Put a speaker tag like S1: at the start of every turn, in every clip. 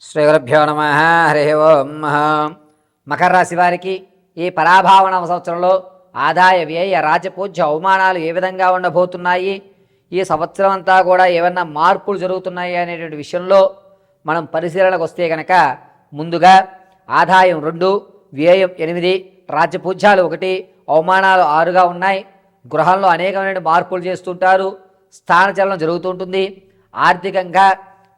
S1: శ్రీగురుభ్యో నమ. హరి ఓం. మకర రాశి వారికి ఈ పరాభావన సంవత్సరంలో ఆదాయ వ్యయ రాజపూజ్య అవమానాలు ఏ విధంగా ఉండబోతున్నాయి, ఈ సంవత్సరం అంతా కూడా ఏమన్నా మార్పులు జరుగుతున్నాయి అనేటువంటి విషయంలో మనం పరిశీలనకు వస్తే కనుక ముందుగా ఆదాయం 2, వ్యయం 8, రాజ్యపూజ్యాలు 1, అవమానాలు 6గా ఉన్నాయి. గృహంలో అనేకమైన మార్పులు చేస్తుంటారు, స్థానచలనం జరుగుతూ ఉంటుంది. ఆర్థికంగా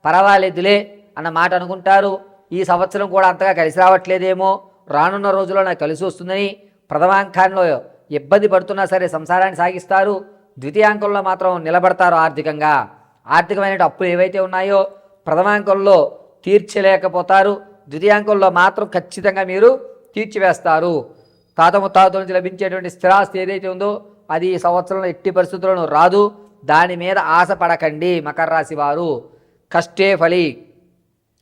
S1: పర్వాలేదులే అన్న మాట అనుకుంటారు. ఈ సంవత్సరం కూడా అంతగా కలిసి రావట్లేదేమో, రానున్న రోజుల్లో నాకు కలిసి వస్తుందని ప్రథమాంకంలో ఇబ్బంది పడుతున్నా సరే సంసారాన్ని సాగిస్తారు. ద్వితీయాంకంలో మాత్రం నిలబడతారు. ఆర్థికమైన అప్పులు ఏవైతే ఉన్నాయో ప్రథమాంకంలో తీర్చలేకపోతారు, ద్వితీయాంకంలో మాత్రం ఖచ్చితంగా మీరు తీర్చివేస్తారు. తాత ముత్తాతల నుంచి లభించేటువంటి స్థిరాస్తి ఏదైతే ఉందో అది ఈ సంవత్సరంలో ఎట్టి పరిస్థితుల్లోనూ రాదు. దాని మీద ఆశ పడకండి. మకర రాశి వారు కష్టే ఫలి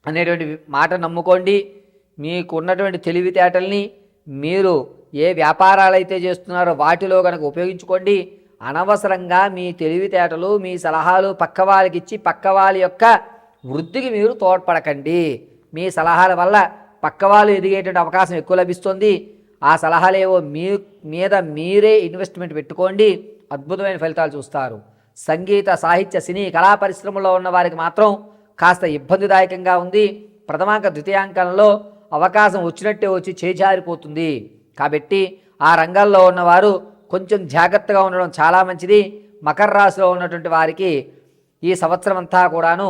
S1: అనేటువంటి మాట నమ్ముకోండి. మీకు ఉన్నటువంటి తెలివితేటల్ని మీరు ఏ వ్యాపారాలు అయితే చేస్తున్నారో వాటిలో కనుక ఉపయోగించుకోండి. అనవసరంగా మీ తెలివితేటలు, మీ సలహాలు పక్క వాళ్ళకి ఇచ్చి పక్క వాళ్ళ యొక్క వృద్ధికి మీరు తోడ్పడకండి. మీ సలహాల వల్ల పక్క వాళ్ళు ఎదిగేటువంటి అవకాశం ఎక్కువ లభిస్తుంది. ఆ సలహాలేవో మీ మీద మీరే ఇన్వెస్ట్మెంట్ పెట్టుకోండి, అద్భుతమైన ఫలితాలు చూస్తారు. సంగీత, సాహిత్య, సినీ, కళా పరిశ్రమలో ఉన్న వారికి మాత్రం కాస్త ఇబ్బందిదాయకంగా ఉంది. ప్రథమాంక ద్వితీయాంకంలో అవకాశం వచ్చినట్టే వచ్చి చేజారిపోతుంది. కాబట్టి ఆ రంగాల్లో ఉన్నవారు కొంచెం జాగ్రత్తగా ఉండడం చాలా మంచిది. మకర రాశిలో ఉన్నటువంటి వారికి ఈ సంవత్సరం అంతా కూడాను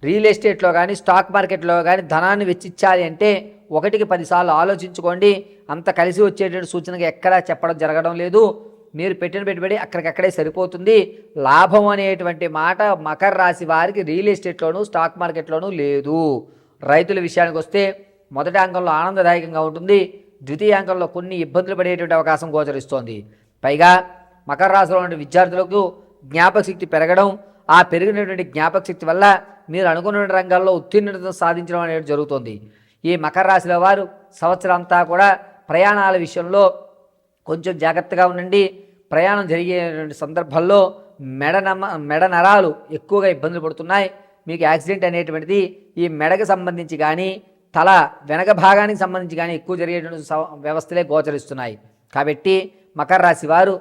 S1: రియల్ ఎస్టేట్లో కానీ స్టాక్ మార్కెట్లో కానీ ధనాన్ని వెచ్చించాలి అంటే 1కి 10 సార్లు ఆలోచించుకోండి. అంత కలిసి వచ్చేటువంటి సూచనగా ఎక్కడా చెప్పడం జరగడం లేదు. మీరు పెట్టిన పెట్టుబడి అక్కడికక్కడే సరిపోతుంది. లాభం అనేటువంటి మాట మకర రాశి వారికి రియల్ ఎస్టేట్లోనూ స్టాక్ మార్కెట్లోనూ లేదు. రైతుల విషయానికి వస్తే మొదటి అంకంలో ఆనందదాయకంగా ఉంటుంది, ద్వితీయాంకంలో కొన్ని ఇబ్బందులు పడేటువంటి అవకాశం గోచరిస్తోంది. పైగా మకర రాశిలో ఉన్న విద్యార్థులకు జ్ఞాపక శక్తి పెరగడం, ఆ పెరిగినటువంటి జ్ఞాపక శక్తి వల్ల మీరు అనుకున్న రంగాల్లో ఉత్తీర్ణత సాధించడం అనేది జరుగుతుంది. ఈ మకర రాశిలో వారు సంవత్సరం అంతా కూడా ప్రయాణాల విషయంలో కొంచెం జాగ్రత్తగా ఉండండి. ప్రయాణం జరిగేటువంటి సందర్భంలో మెడ నరాలు ఎక్కువగా ఇబ్బందులు పడుతున్నాయి. మీకు యాక్సిడెంట్ అనేటువంటిది ఈ మెడకు సంబంధించి కానీ తల వెనక భాగానికి సంబంధించి కానీ ఎక్కువ జరిగేటువంటి వ్యవస్థలే గోచరిస్తున్నాయి. కాబట్టి మకర రాశి వారు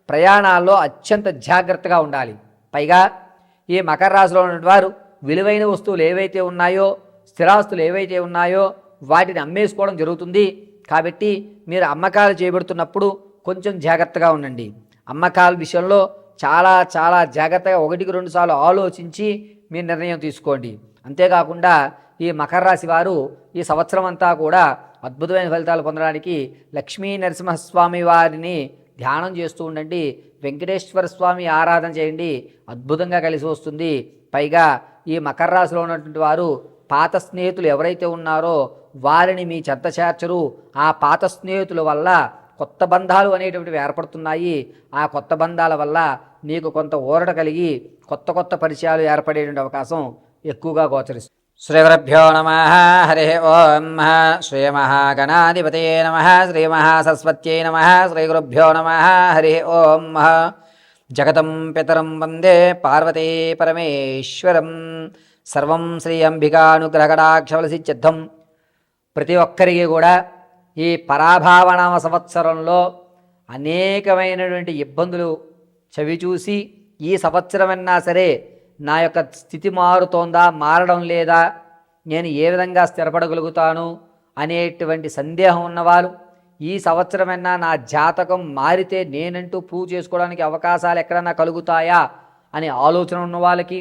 S1: ప్రయాణాల్లో అత్యంత జాగ్రత్తగా ఉండాలి. పైగా ఈ మకర రాశిలో ఉన్నటువంటి వారు విలువైన వస్తువులు ఏవైతే ఉన్నాయో, స్థిరాస్తులు ఏవైతే ఉన్నాయో వాటిని అమ్మేసుకోవడం జరుగుతుంది. కాబట్టి మీరు అమ్మకాలు చేయబడుతున్నప్పుడు కొంచెం జాగ్రత్తగా ఉండండి. అమ్మకాల విషయంలో చాలా చాలా జాగ్రత్తగా 1కి 2 సార్లు ఆలోచించి మీ నిర్ణయం తీసుకోండి. అంతేకాకుండా ఈ మకర రాశి వారు ఈ సంవత్సరం అంతా కూడా అద్భుతమైన ఫలితాలు పొందడానికి లక్ష్మీ నరసింహస్వామి వారిని ధ్యానం చేస్తూ ఉండండి. వెంకటేశ్వర స్వామి ఆరాధన చేయండి, అద్భుతంగా కలిసి వస్తుంది. పైగా ఈ మకర రాశిలో ఉన్నటువంటి వారు పాత స్నేహితులు ఎవరైతే ఉన్నారో వారిని మీ చెంత చేర్చరు. ఆ పాత స్నేహితుల వల్ల కొత్త బంధాలు అనేటువంటివి ఏర్పడుతున్నాయి. ఆ కొత్త బంధాల వల్ల మీకు కొంత ఊరట కలిగి కొత్త కొత్త పరిచయాలు ఏర్పడేటువంటి అవకాశం ఎక్కువగా గోచరిస్తుంది. శ్రీగురుభ్యో నమ. హరి ఓం. శ్రీ మహాగణాధిపతయే నమ. శ్రీ మహాసరస్వత్యై నమ. శ్రీగురుభ్యో నమ. హరి ఓం. జగతం పితరం వందే పార్వతీ పరమేశ్వరం. సర్వం శ్రీ అంబికానుగ్రహకటాక్షఫలసిద్ధ్యర్థం. ప్రతి ఒక్కరికి కూడా ఈ పరాభావనామ సంవత్సరంలో అనేకమైనటువంటి ఇబ్బందులు చవిచూసి ఈ సంవత్సరమన్నా సరే నా యొక్క స్థితి మారుతోందా, మారడం లేదా, నేను ఏ విధంగా స్థిరపడగలుగుతాను అనేటువంటి సందేహం ఉన్నవారు, ఈ సంవత్సరమైనా నా జాతకం మారితే నేనంటూ ప్రూవ్ చేసుకోవడానికి అవకాశాలు ఎక్కడన్నా కలుగుతాయా అనే ఆలోచన ఉన్న వాళ్ళకి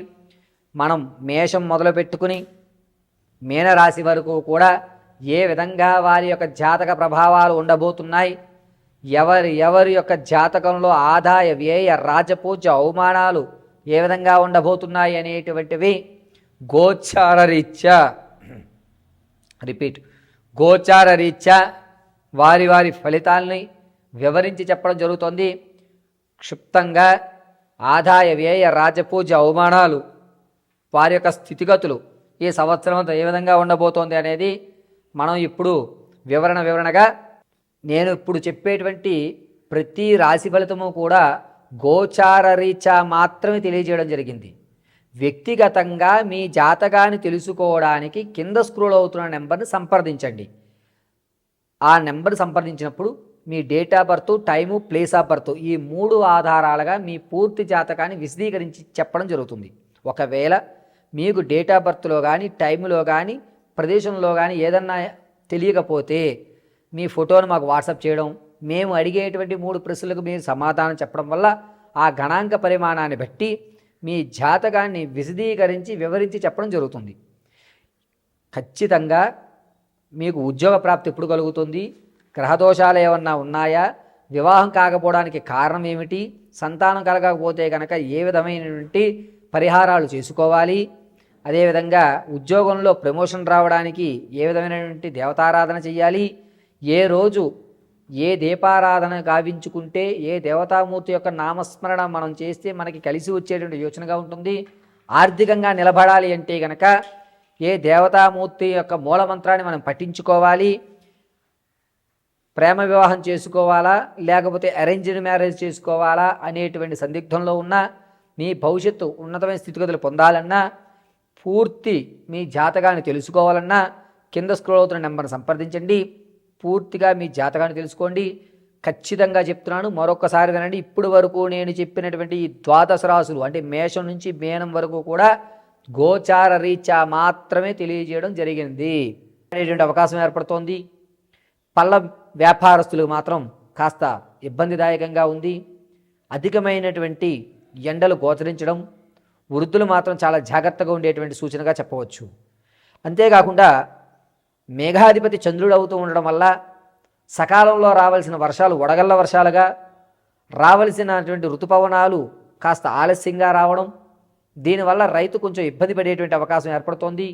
S1: మనం మేషం మొదలు పెట్టుకుని మీనరాశి వరకు కూడా ఏ విధంగా వారి యొక్క జాతక ప్రభావాలు ఉండబోతున్నాయి, ఎవరి యొక్క జాతకంలో ఆదాయ వ్యయ రాజపూజ్య అవమానాలు ఏ విధంగా ఉండబోతున్నాయి అనేటువంటివి గోచారరీత్యా వారి వారి ఫలితాలని వివరించి చెప్పడం జరుగుతుంది. క్షుప్తంగా ఆదాయ వ్యయ రాజపూజ్య అవమానాలు వారి యొక్క స్థితిగతులు ఈ సంవత్సరం ఏ విధంగా ఉండబోతోంది అనేది మనం ఇప్పుడు వివరణగా నేను ఇప్పుడు చెప్పేటువంటి ప్రతి రాశి ఫలితము కూడా గోచార రీత్యా మాత్రమే తెలియజేయడం జరిగింది. వ్యక్తిగతంగా మీ జాతకాన్ని తెలుసుకోవడానికి కింద స్క్రోల్ అవుతున్న నెంబర్ని సంప్రదించండి. ఆ నెంబర్ సంప్రదించినప్పుడు మీ date of birth, time, place of birth ఈ 3 ఆధారాలుగా మీ పూర్తి జాతకాన్ని విశదీకరించి చెప్పడం జరుగుతుంది. ఒకవేళ మీకు డేట్ ఆఫ్ బర్త్లో కానీ, టైంలో కానీ, ప్రదేశంలో కానీ ఏదన్నా తెలియకపోతే మీ ఫోటోను మాకు వాట్సాప్ చేయడం, మేము అడిగేటువంటి 3 ప్రశ్నలకు మీరు సమాధానం చెప్పడం వల్ల ఆ గణాంక పరిమాణాన్ని బట్టి మీ జాతకాన్ని విశదీకరించి వివరించి చెప్పడం జరుగుతుంది. ఖచ్చితంగా మీకు ఉద్యోగ ప్రాప్తి ఎప్పుడు కలుగుతుంది, గ్రహదోషాలు ఏమన్నా ఉన్నాయా, వివాహం కాకపోవడానికి కారణం ఏమిటి, సంతానం కలగకపోతే కనుక ఏ విధమైనటువంటి పరిహారాలు చేసుకోవాలి, అదేవిధంగా ఉద్యోగంలో ప్రమోషన్ రావడానికి ఏ విధమైనటువంటి దేవతారాధన చేయాలి, ఏ రోజు ఏ దీపారాధన గావించుకుంటే ఏ దేవతామూర్తి యొక్క నామస్మరణ మనం చేస్తే మనకి కలిసి వచ్చేటువంటి యోచనగా ఉంటుంది, ఆర్థికంగా నిలబడాలి అంటే కనుక ఏ దేవతామూర్తి యొక్క మూలమంత్రాన్ని మనం పఠించుకోవాలి, ప్రేమ వివాహం చేసుకోవాలా లేకపోతే అరేంజ్డ్ మ్యారేజ్ చేసుకోవాలా అనేటువంటి సందిగ్ధంలో ఉన్న మీ భవిష్యత్తు ఉన్నతమైన స్థితిగతులు పొందాలన్నా, పూర్తి మీ జాతకాన్ని తెలుసుకోవాలన్నా కింద స్క్రోల్ అవుతున్న నెంబర్ని సంప్రదించండి. పూర్తిగా మీ జాతకాన్ని తెలుసుకోండి. ఖచ్చితంగా చెప్తున్నాను, మరొకసారి వినండి. ఇప్పుడు వరకు నేను చెప్పినటువంటి ఈ ద్వాదశ రాశులు అంటే మేషం నుంచి మీనం వరకు కూడా గోచార రీత్యా మాత్రమే తెలియజేయడం జరిగింది అనేటువంటి అవకాశం ఏర్పడుతోంది. పళ్ళ వ్యాపారస్తులకు మాత్రం కాస్త ఇబ్బందిదాయకంగా ఉంది. అధికమైనటువంటి ఎండలు గోచరించడం, వృద్ధులు మాత్రం చాలా జాగ్రత్తగా ఉండేటువంటి సూచనగా చెప్పవచ్చు. అంతేకాకుండా మేఘాధిపతి చంద్రుడు అవుతూ ఉండడం వల్ల సకాలంలో రావాల్సిన వర్షాలు వడగళ్ల వర్షాలుగా, రావలసినటువంటి ఋతుపవనాలు కాస్త ఆలస్యంగా రావడం, దీనివల్ల రైతు కొంచెం ఇబ్బంది పడేటువంటి అవకాశం ఏర్పడుతోంది.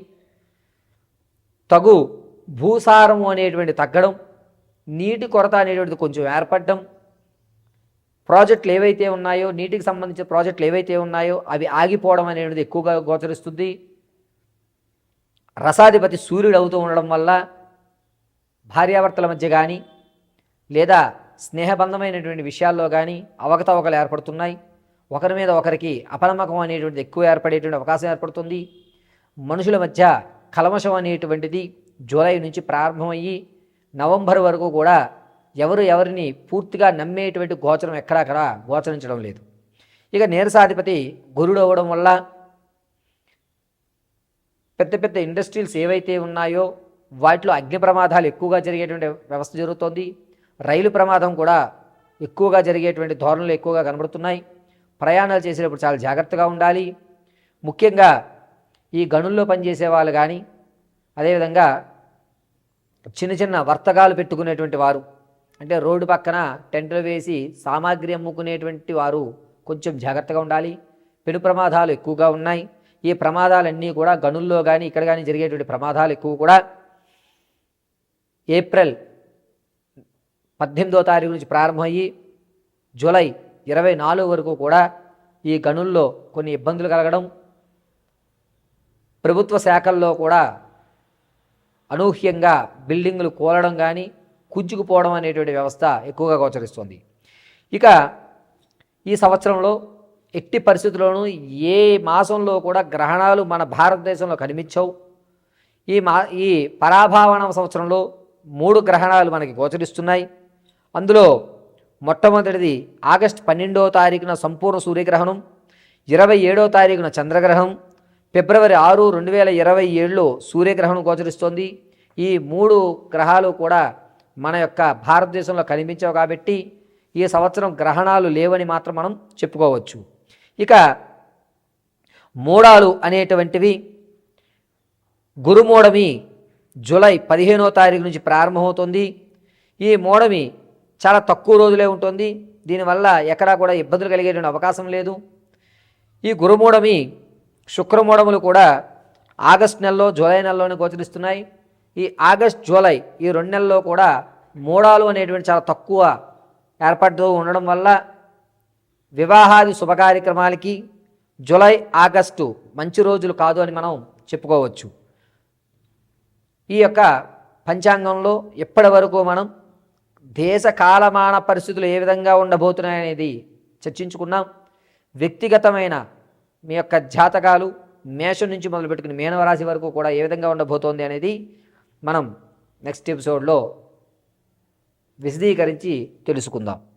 S1: తగు భూసారము అనేటువంటి తగ్గడం, నీటి కొరత అనేటువంటిది కొంచెం ఏర్పడడం, ప్రాజెక్టులు ఏవైతే ఉన్నాయో నీటికి సంబంధించిన ప్రాజెక్టులు ఏవైతే ఉన్నాయో అవి ఆగిపోవడం అనేటువంటిది ఎక్కువగా గోచరిస్తుంది. రసాధిపతి సూర్యుడు అవుతూ ఉండడం వల్ల భార్యాభర్తల మధ్య కానీ లేదా స్నేహబంధమైనటువంటి విషయాల్లో కానీ అవకతవకలు ఏర్పడుతున్నాయి. ఒకరి మీద ఒకరికి అపనమ్మకం అనేటువంటిది ఎక్కువ ఏర్పడేటువంటి అవకాశం ఏర్పడుతుంది. మనుషుల మధ్య కల్మషం అనేటువంటిది జూలై నుంచి ప్రారంభమయ్యి నవంబర్ వరకు కూడా ఎవరిని పూర్తిగా నమ్మేటువంటి గోచరం ఎక్కడక్కడ గోచరించడం లేదు. ఇక నీరసాధిపతి గురుడు అవ్వడం వల్ల పెద్ద పెద్ద ఇండస్ట్రీస్ ఏవైతే ఉన్నాయో వాటిలో అగ్ని ప్రమాదాలు ఎక్కువగా జరిగేటువంటి వ్యవస్థ జరుగుతోంది. రైలు ప్రమాదం కూడా ఎక్కువగా జరిగేటువంటి ధోరణులు ఎక్కువగా కనబడుతున్నాయి. ప్రయాణాలు చేసేటప్పుడు చాలా జాగ్రత్తగా ఉండాలి. ముఖ్యంగా ఈ గనుల్లో పనిచేసే వాళ్ళు కానీ, అదేవిధంగా చిన్న చిన్న వర్తకాలు పెట్టుకునేటువంటి వారు, అంటే రోడ్డు పక్కన టెంట్లు వేసి సామాగ్రి అమ్ముకునేటువంటి వారు కొంచెం జాగ్రత్తగా ఉండాలి. పెను ప్రమాదాలు ఎక్కువగా ఉన్నాయి. ఈ ప్రమాదాలన్నీ కూడా గనుల్లో కానీ ఇక్కడ కానీ జరిగేటువంటి ప్రమాదాలు ఎక్కువ కూడా ఏప్రిల్ 18వ తారీఖు నుంచి ప్రారంభమయ్యి జూలై 24 వరకు కూడా ఈ గనుల్లో కొన్ని ఇబ్బందులు కలగడం, ప్రభుత్వ శాఖల్లో కూడా అనూహ్యంగా బిల్డింగులు కూలడం కానీ కుంచుకుపోవడం అనేటువంటి వ్యవస్థ ఎక్కువగా గోచరిస్తుంది. ఇక ఈ సంవత్సరంలో ఎట్టి పరిస్థితుల్లోనూ ఏ మాసంలో కూడా గ్రహణాలు మన భారతదేశంలో కనిపించవు. ఈ పరాభావన సంవత్సరంలో 3 గ్రహణాలు మనకి గోచరిస్తున్నాయి. అందులో మొట్టమొదటిది ఆగస్టు 12వ తారీఖున సంపూర్ణ సూర్యగ్రహణం, 27వ తారీఖున చంద్రగ్రహణం, ఫిబ్రవరి 6, 2027లో సూర్యగ్రహణం గోచరిస్తోంది. ఈ 3 గ్రహాలు కూడా మన యొక్క భారతదేశంలో కనిపించవు కాబట్టి ఈ సంవత్సరం గ్రహణాలు లేవని మాత్రం మనం చెప్పుకోవచ్చు. ఇక మూడాలు అనేటువంటివి గురుమూఢమి జూలై 15వ తారీఖు నుంచి ప్రారంభమవుతుంది. ఈ మూఢమి చాలా తక్కువ రోజులే ఉంటుంది. దీనివల్ల ఎక్కడా కూడా ఇబ్బందులు కలిగేటువంటి అవకాశం లేదు. ఈ గురుమూఢమి శుక్రమూఢములు కూడా ఆగస్టు నెలలో జూలై నెలలోనే గోచరిస్తున్నాయి. ఈ ఆగస్ట్ జూలై ఈ 2 నెలల్లో కూడా మూడాలు అనేటువంటి చాలా తక్కువ ఏర్పడుతూ ఉండడం వల్ల వివాహాది శుభకార్యక్రమాలకి జూలై ఆగస్టు మంచి రోజులు కాదు అని మనం చెప్పుకోవచ్చు. ఈ యొక్క పంచాంగంలో ఇప్పటి వరకు మనం దేశ కాలమాన పరిస్థితులు ఏ విధంగా ఉండబోతున్నాయనేది చర్చించుకున్నాం. వ్యక్తిగతమైన మీ యొక్క జాతకాలు మేషం నుంచి మొదలుపెట్టుకుని మీనరాశి వరకు కూడా ఏ విధంగా ఉండబోతోంది అనేది మనం నెక్స్ట్ ఎపిసోడ్లో విశదీకరించి తెలుసుకుందాం.